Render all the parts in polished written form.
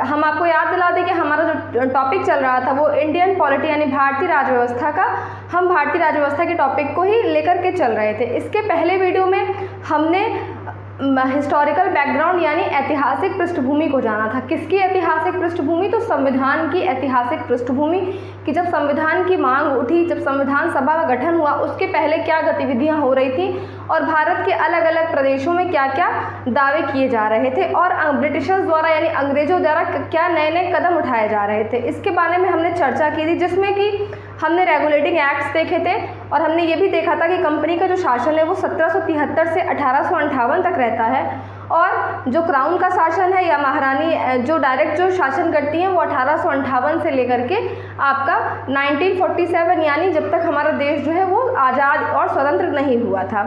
हम आपको याद दिला दें कि हमारा जो टॉपिक चल रहा था वो इंडियन पॉलिटी यानी भारतीय राज्य व्यवस्था का, हम भारतीय राज्य व्यवस्था के टॉपिक को ही लेकर के चल रहे थे। इसके पहले वीडियो में हमने हिस्टोरिकल बैकग्राउंड यानी ऐतिहासिक पृष्ठभूमि को जाना था। किसकी ऐतिहासिक पृष्ठभूमि? तो संविधान की ऐतिहासिक पृष्ठभूमि कि जब संविधान की मांग उठी, जब संविधान सभा का गठन हुआ, उसके पहले क्या गतिविधियां हो रही थी और भारत के अलग अलग प्रदेशों में क्या क्या दावे किए जा रहे थे और ब्रिटिशर्स द्वारा यानी अंग्रेजों द्वारा क्या नए नए कदम उठाए जा रहे थे, इसके बारे में हमने चर्चा की थी। जिसमें कि हमने रेगुलेटिंग एक्ट्स देखे थे और हमने ये भी देखा था कि कंपनी का जो शासन है वो 1773 से 1858 तक रहता है और जो क्राउन का शासन है या महारानी जो डायरेक्ट जो शासन करती हैं वो 1858 से लेकर के आपका 1947 यानी जब तक हमारा देश जो है वो आज़ाद और स्वतंत्र नहीं हुआ था।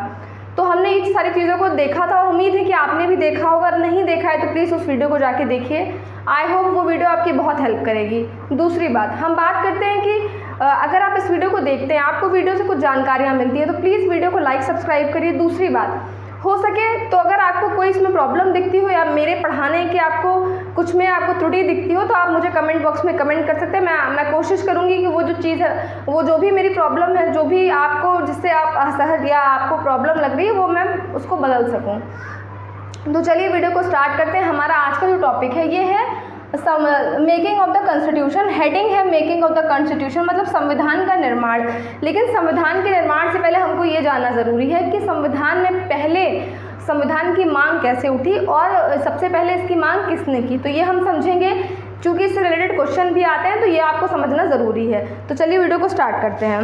तो हमने इन सारी चीज़ों को देखा था और उम्मीद है कि आपने भी देखा होगा। अगर नहीं देखा है तो प्लीज़ उस वीडियो को जाके देखिए। आई होप वो वीडियो आपकी बहुत हेल्प करेगी। दूसरी बात, हम बात करते हैं कि अगर आप इस वीडियो को देखते हैं, आपको वीडियो से कुछ जानकारियाँ मिलती है तो प्लीज़ वीडियो को लाइक सब्सक्राइब करिए। दूसरी बात, हो सके तो अगर आपको कोई इसमें प्रॉब्लम दिखती हो या मेरे पढ़ाने की आपको कुछ में आपको त्रुटि दिखती हो तो आप मुझे कमेंट बॉक्स में कमेंट कर सकते हैं। मैं कोशिश करूंगी कि वो जो चीज़ है, वो जो भी मेरी प्रॉब्लम है, जो भी आपको जिससे आप असहज या आपको प्रॉब्लम लग रही है वो मैं उसको बदल सकूँ। तो चलिए वीडियो को स्टार्ट करते हैं। हमारा आज का जो टॉपिक है ये है making of the constitution. Heading है मेकिंग ऑफ द कॉन्स्टिट्यूशन, मतलब संविधान का निर्माण। लेकिन संविधान के निर्माण से पहले हमको ये जानना ज़रूरी है कि संविधान में पहले संविधान की मांग कैसे उठी और सबसे पहले इसकी मांग किसने की, तो ये हम समझेंगे। चूँकि इससे रिलेटेड क्वेश्चन भी आते हैं तो ये आपको समझना ज़रूरी है। तो चलिए वीडियो को स्टार्ट करते हैं।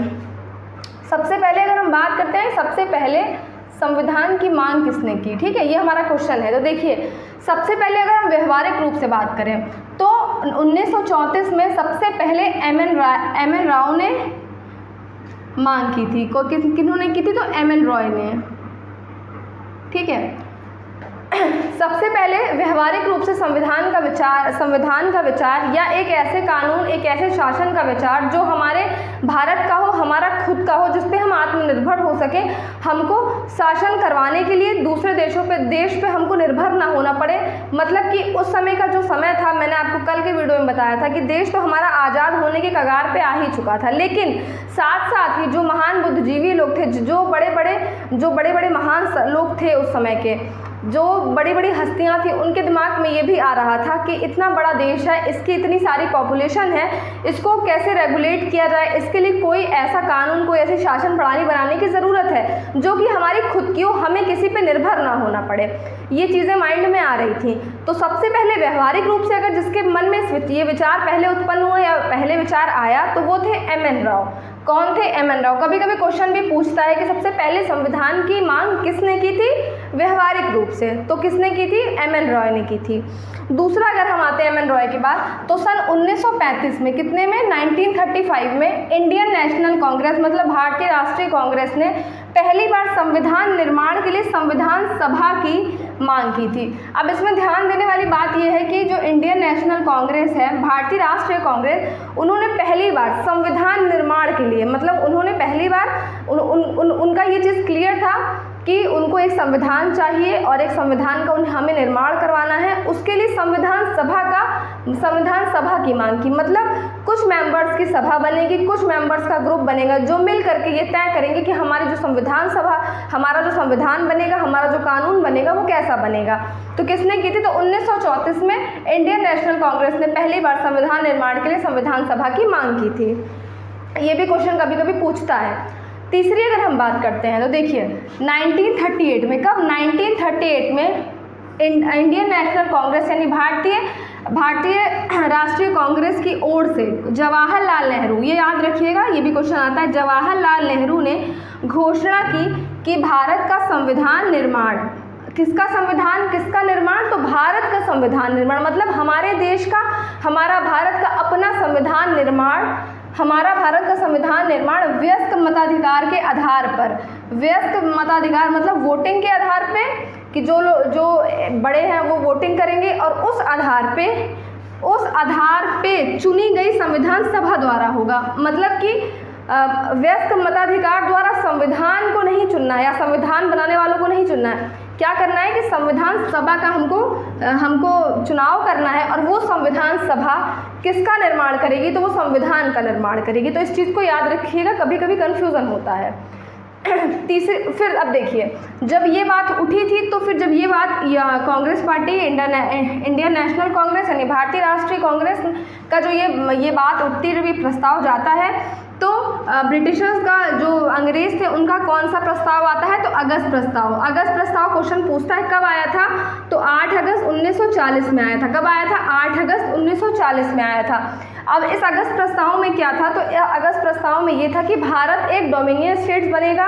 सबसे पहले अगर हम बात करते हैं सबसे पहले संविधान की मांग किसने की, ठीक है, ये हमारा क्वेश्चन है। तो देखिए, सबसे पहले अगर हम व्यवहारिक रूप से बात करें तो 1934 में सबसे पहले एम एन राव ने मांग की थी। किन्होंने की थी? तो एम एन रॉय ने, ठीक है। सबसे पहले व्यवहारिक रूप से संविधान का विचार या एक ऐसे कानून, एक ऐसे शासन का विचार जो हमारे भारत का हो, हमारा खुद का हो, जिस पे हम आत्मनिर्भर हो सके, हमको शासन करवाने के लिए दूसरे देश पे हमको निर्भर ना होना पड़े। मतलब कि उस समय का जो समय था, मैंने आपको कल के वीडियो में बताया था कि देश तो हमारा आज़ाद होने के कगार पे आ ही चुका था, लेकिन साथ साथ ही जो महान बुद्धिजीवी लोग थे, जो बड़े बड़े महान लोग थे उस समय के, जो बड़ी बड़ी हस्तियां थी, उनके दिमाग में ये भी आ रहा था कि इतना बड़ा देश है, इसकी इतनी सारी पॉपुलेशन है, इसको कैसे रेगुलेट किया जाए, इसके लिए कोई ऐसा कानून, कोई ऐसी शासन प्रणाली बनाने की ज़रूरत है जो कि हमारी खुद की हो, हमें किसी पे निर्भर ना होना पड़े। ये चीज़ें माइंड में आ रही थी। तो सबसे पहले व्यवहारिक रूप से अगर जिसके मन में ये विचार पहले उत्पन्न हुआ या पहले विचार आया तो वो थे एम एन राव। कौन थे? M N Rao. कभी कभी क्वेश्चन भी पूछता है कि सबसे पहले संविधान की मांग किसने की थी? व्यवहारिक रूप से तो किसने की थी? एम एन रॉय ने की थी। दूसरा अगर हम आते हैं एम एन रॉय के बाद, तो सन 1935 में, कितने में? 1935 में इंडियन नेशनल कांग्रेस मतलब भारतीय राष्ट्रीय कांग्रेस ने पहली बार संविधान निर्माण के लिए संविधान सभा की मांग की थी। अब इसमें ध्यान देने वाली बात यह है कि जो इंडियन नेशनल कांग्रेस है, भारतीय राष्ट्रीय कांग्रेस, उन्होंने पहली बार संविधान निर्माण के लिए, मतलब उन्होंने पहली बार उनका ये चीज़ क्लियर था कि उनको एक संविधान चाहिए और एक संविधान का हमें निर्माण करवाना है। उसके लिए संविधान सभा की मांग की, मतलब कुछ मेंबर्स की सभा बनेगी, कुछ मेंबर्स का ग्रुप बनेगा जो मिल करके ये तय करेंगे कि हमारी जो संविधान सभा, हमारा जो संविधान बनेगा, हमारा जो कानून बनेगा वो कैसा बनेगा। तो किसने की थी? तो 1934 में इंडियन नेशनल कांग्रेस ने पहली बार संविधान निर्माण के लिए संविधान सभा की मांग की थी। ये भी क्वेश्चन कभी कभी पूछता है। तीसरी अगर हम बात करते हैं तो देखिए 1938 में, कब? 1938 में इंडियन नेशनल कांग्रेस यानी भारतीय राष्ट्रीय कांग्रेस की ओर से जवाहरलाल नेहरू, ये याद रखिएगा, ये भी क्वेश्चन आता है, जवाहरलाल नेहरू ने घोषणा की कि भारत का संविधान निर्माण, किसका संविधान, किसका निर्माण? तो भारत का संविधान निर्माण, मतलब हमारे देश का, हमारा भारत का अपना संविधान निर्माण, हमारा भारत का संविधान निर्माण व्यस्क मताधिकार के आधार पर, व्यस्क मताधिकार मतलब वोटिंग के आधार पे, कि जो बड़े हैं वो वोटिंग करेंगे और उस आधार पे चुनी गई संविधान सभा द्वारा होगा। मतलब कि व्यस्क मताधिकार द्वारा संविधान को नहीं चुनना है या संविधान बनाने वालों को नहीं चुनना है, क्या करना है कि संविधान सभा का हमको चुनाव करना है, और वो संविधान सभा किसका निर्माण करेगी, तो वो संविधान का निर्माण करेगी। तो इस चीज़ को याद रखिएगा, कभी कभी कन्फ्यूज़न होता है। फिर अब देखिए, जब ये बात उठी थी, तो फिर जब ये बात Congress party, Indian national Congress यानी भारतीय राष्ट्रीय कांग्रेस का जो ये बात उठती, जब ये प्रस्ताव जाता है, तो ब्रिटिशर्स का जो अंग्रेज थे उनका कौन सा प्रस्ताव आता है, तो अगस्त प्रस्ताव। अगस्त प्रस्ताव क्वेश्चन पूछता है कब आया था, तो 8 अगस्त 1940 में आया था। कब आया था, 8 अगस्त 1940 में आया था। अब इस अगस्त प्रस्ताव में क्या था, तो अगस्त प्रस्ताव में ये था कि भारत एक डोमिनियन स्टेट्स बनेगा।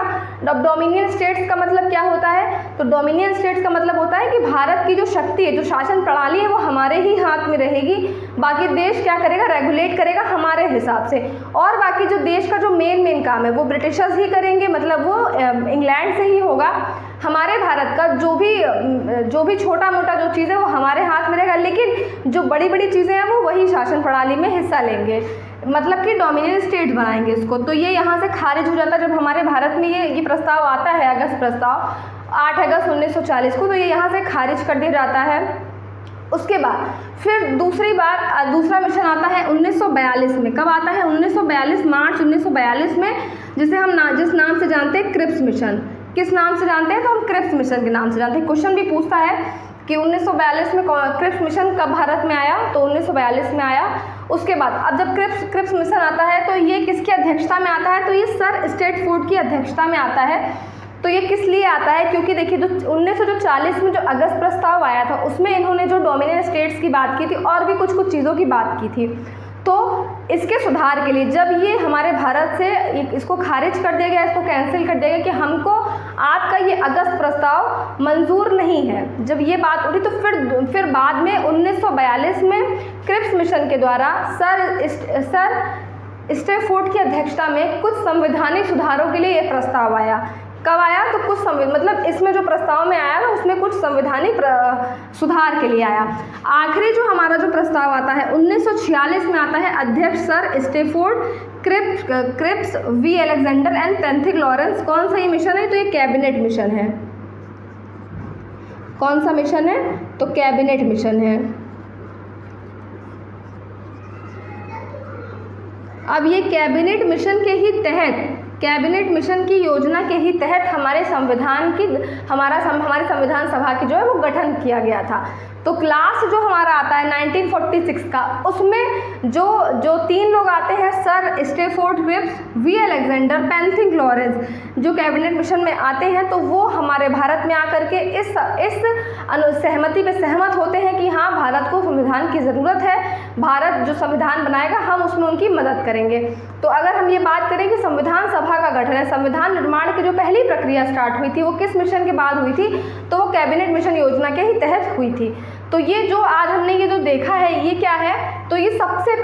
अब डोमिनियन स्टेट्स का मतलब क्या होता है, तो डोमिनियन स्टेट्स का मतलब होता है कि भारत की जो शक्ति है, जो शासन प्रणाली है, वो हमारे ही हाथ में रहेगी। बाकी देश क्या करेगा, रेगुलेट करेगा हमारे हिसाब से, और बाकी जो देश का जो मेन काम है वो ब्रिटिशर्स ही करेंगे, मतलब वो इंग्लैंड से ही होगा। हमारे भारत का जो भी छोटा मोटा जो चीज़ है वो हमारे हाथ में रहेगा, लेकिन जो बड़ी बड़ी चीज़ें हैं वो वही शासन प्रणाली में हिस्सा लेंगे, मतलब कि डोमिनियन स्टेट बनाएंगे इसको। तो ये यहाँ से खारिज हो जाता है जब हमारे भारत में ये प्रस्ताव आता है, अगस्त प्रस्ताव 8 अगस्त 1940 को, तो ये यहाँ से खारिज कर दिया जाता है। उसके बाद फिर दूसरा मिशन आता है 1942 में। कब आता है, 1942 मार्च 1942 में, जिसे हम जिस नाम से जानते हैं क्रिप्स मिशन। किस नाम से जानते हैं, तो हम क्रिप्स मिशन के नाम से जानते हैं। क्वेश्चन भी पूछता है कि 1942 में क्रिप्स मिशन कब भारत में आया, तो 1942 में आया। उसके बाद अब जब क्रिप्स मिशन आता है, तो ये किसकी अध्यक्षता में आता है, तो ये सर स्टेटफोर्ड की अध्यक्षता में आता है। तो ये किस लिए आता है, क्योंकि देखिए जो 1940 में जो अगस्त प्रस्ताव आया था, उसमें इन्होंने जो डोमिनियन स्टेट्स की बात की थी और भी कुछ चीज़ों की बात की थी। तो इसके सुधार के लिए जब ये हमारे भारत से इसको खारिज कर दिया गया, इसको कैंसिल कर दिया गया कि हमको आपका ये अगस्त प्रस्ताव मंजूर नहीं है, जब ये बात उठी, तो फिर बाद में 1942 में क्रिप्स मिशन के द्वारा सर स्टेटफोर्ड की अध्यक्षता में कुछ संवैधानिक सुधारों के लिए ये प्रस्ताव आया। कब आया, तो मतलब इसमें जो प्रस्ताव में आया ना, उसमें कुछ संवैधानिक सुधार के लिए आया। आखिरी जो हमारा जो प्रस्ताव आता है 1946 में आता है, अध्यक्ष sir Stafford, Cripps V Alexander and Pethick Lawrence. कौन सा ये मिशन है, तो ये कैबिनेट मिशन है। कौन सा मिशन है, तो कैबिनेट मिशन है। अब ये कैबिनेट मिशन के ही तहत, कैबिनेट मिशन की योजना के ही तहत हमारे संविधान सभा की जो है वो गठन किया गया था। तो क्लास जो हमारा आता है 1946 का, उसमें जो 3 लोग आते हैं, sir Stafford, Cripps V Alexander, पेंथिक Lawrence, जो कैबिनेट मिशन में आते हैं, तो वो हमारे भारत में आकर के इस सहमति पे सहमत होते हैं कि हाँ, भारत को संविधान की ज़रूरत है, भारत जो संविधान बनाएगा हम उसमें उनकी मदद करेंगे। तो अगर हम ये बात करें कि संविधान सभा का गठन है, संविधान निर्माण की जो पहली प्रक्रिया स्टार्ट हुई थी वो किस मिशन के बाद हुई थी, तो वो कैबिनेट मिशन योजना के ही तहत हुई थी। तो ये जो आज हमने ये जो देखा है, ये क्या है, तो ये सबसे